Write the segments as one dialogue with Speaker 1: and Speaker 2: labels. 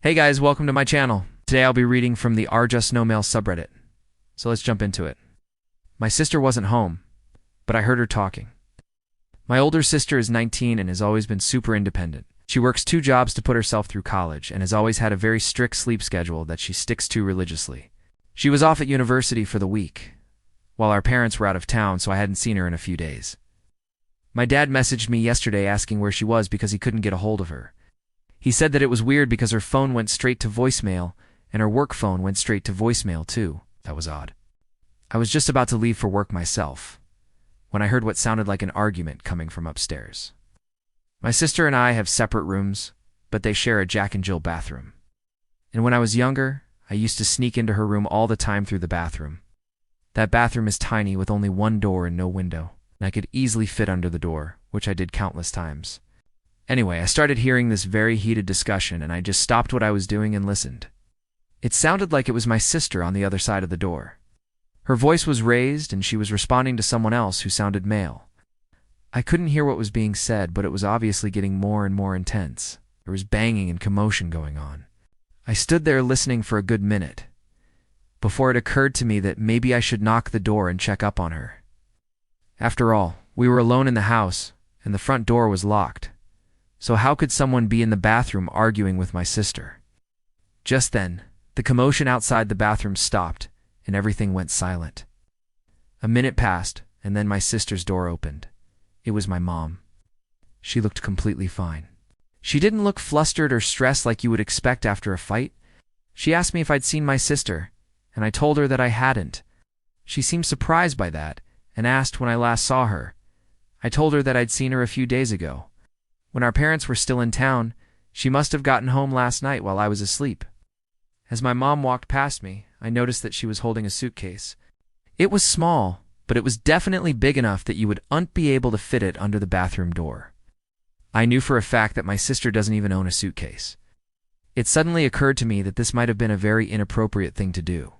Speaker 1: Hey guys, welcome to my channel. Today I'll be reading from the r/just/no-mail subreddit. So let's jump into it. My sister wasn't home, but I heard her talking. My older sister is 19 and has always been super independent. She works 2 jobs to put herself through college and has always had a very strict sleep schedule that she sticks to religiously. She was off at university for the week, while our parents were out of town, so I hadn't seen her in a few days. My dad messaged me yesterday asking where she was because he couldn't get a hold of her. He said that it was weird because her phone went straight to voicemail and her work phone went straight to voicemail too. That was odd. I was just about to leave for work myself when I heard what sounded like an argument coming from upstairs. My sister and I have separate rooms, but they share a Jack and Jill bathroom. And when I was younger, I used to sneak into her room all the time through the bathroom. That bathroom is tiny with only one door and no window, and I could easily fit under the door, which I did countless times. Anyway, I started hearing this very heated discussion and I just stopped what I was doing and listened. It sounded like it was my sister on the other side of the door. Her voice was raised and she was responding to someone else who sounded male. I couldn't hear what was being said, but it was obviously getting more and more intense. There was banging and commotion going on. I stood there listening for a good minute, before it occurred to me that maybe I should knock the door and check up on her. After all, we were alone in the house and the front door was locked. So how could someone be in the bathroom arguing with my sister? Just then, the commotion outside the bathroom stopped and everything went silent. A minute passed and then my sister's door opened. It was my mom. She looked completely fine. She didn't look flustered or stressed like you would expect after a fight. She asked me if I'd seen my sister, and I told her that I hadn't. She seemed surprised by that and asked when I last saw her. I told her that I'd seen her a few days ago. When our parents were still in town, she must have gotten home last night while I was asleep. As my mom walked past me, I noticed that she was holding a suitcase. It was small, but it was definitely big enough that you would be able to fit it under the bathroom door. I knew for a fact that my sister doesn't even own a suitcase. It suddenly occurred to me that this might have been a very inappropriate thing to do.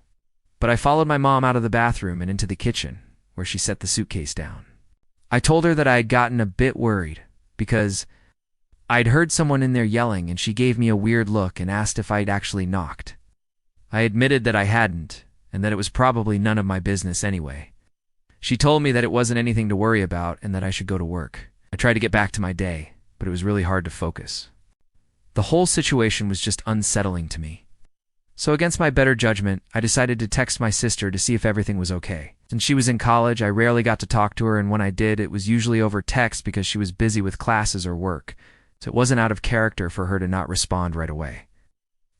Speaker 1: But I followed my mom out of the bathroom and into the kitchen, where she set the suitcase down. I told her that I had gotten a bit worried, because I'd heard someone in there yelling and she gave me a weird look and asked if I'd actually knocked. I admitted that I hadn't, and that it was probably none of my business anyway. She told me that it wasn't anything to worry about and that I should go to work. I tried to get back to my day, but it was really hard to focus. The whole situation was just unsettling to me. So against my better judgment, I decided to text my sister to see if everything was okay. Since she was in college, I rarely got to talk to her, and when I did, it was usually over text because she was busy with classes or work. So it wasn't out of character for her to not respond right away.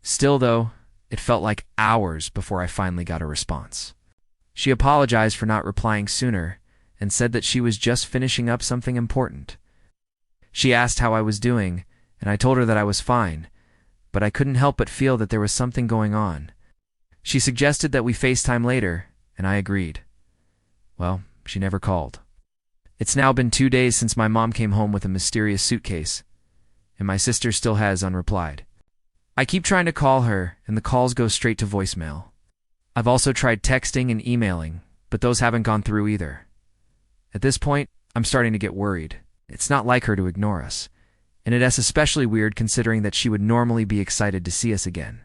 Speaker 1: Still, though, it felt like hours before I finally got a response. She apologized for not replying sooner and said that she was just finishing up something important. She asked how I was doing, and I told her that I was fine, but I couldn't help but feel that there was something going on. She suggested that we FaceTime later, and I agreed. Well, she never called. It's now been 2 days since my mom came home with a mysterious suitcase, and my sister still has unreplied. I keep trying to call her, and the calls go straight to voicemail. I've also tried texting and emailing, but those haven't gone through either. At this point, I'm starting to get worried. It's not like her to ignore us, and it's especially weird considering that she would normally be excited to see us again.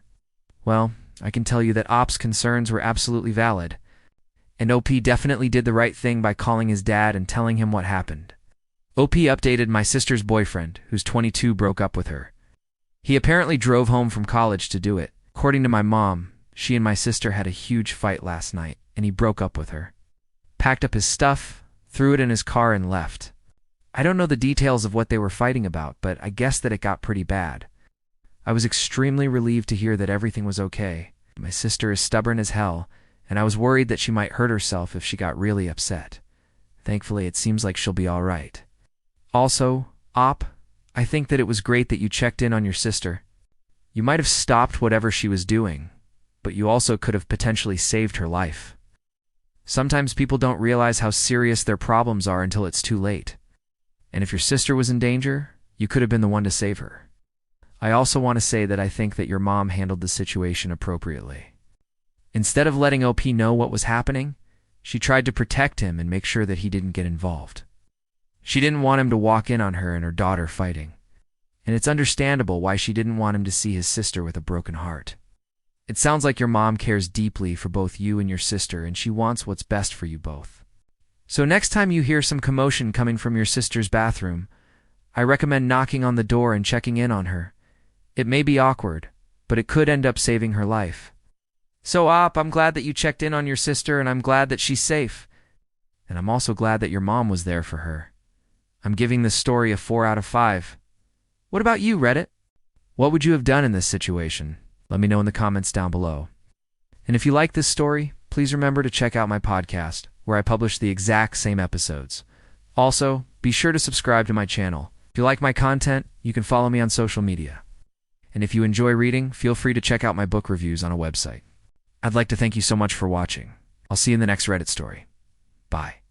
Speaker 1: Well, I can tell you that Op's concerns were absolutely valid, and OP definitely did the right thing by calling his dad and telling him what happened. OP updated my sister's boyfriend, who's 22, broke up with her. He apparently drove home from college to do it. According to my mom, she and my sister had a huge fight last night, and he broke up with her. Packed up his stuff, threw it in his car, and left. I don't know the details of what they were fighting about, but I guess that it got pretty bad. I was extremely relieved to hear that everything was okay. My sister is stubborn as hell, and I was worried that she might hurt herself if she got really upset. Thankfully, it seems like she'll be all right. Also, Op, I think that it was great that you checked in on your sister. You might have stopped whatever she was doing, but you also could have potentially saved her life. Sometimes people don't realize how serious their problems are until it's too late. And if your sister was in danger, you could have been the one to save her. I also want to say that I think that your mom handled the situation appropriately. Instead of letting OP know what was happening, she tried to protect him and make sure that he didn't get involved. She didn't want him to walk in on her and her daughter fighting. and it's understandable why she didn't want him to see his sister with a broken heart. It sounds like your mom cares deeply for both you and your sister, and she wants what's best for you both. So next time you hear some commotion coming from your sister's bathroom, I recommend knocking on the door and checking in on her. It may be awkward, but it could end up saving her life. So, I'm glad that you checked in on your sister, and I'm glad that she's safe. And I'm also glad that your mom was there for her. I'm giving this story a 4 out of 5. What about you, Reddit? What would you have done in this situation? Let me know in the comments down below. And if you like this story, please remember to check out my podcast, where I publish the exact same episodes. Also, be sure to subscribe to my channel. If you like my content, you can follow me on social media. And if you enjoy reading, feel free to check out my book reviews on a website. I'd like to thank you so much for watching. I'll see you in the next Reddit story. Bye.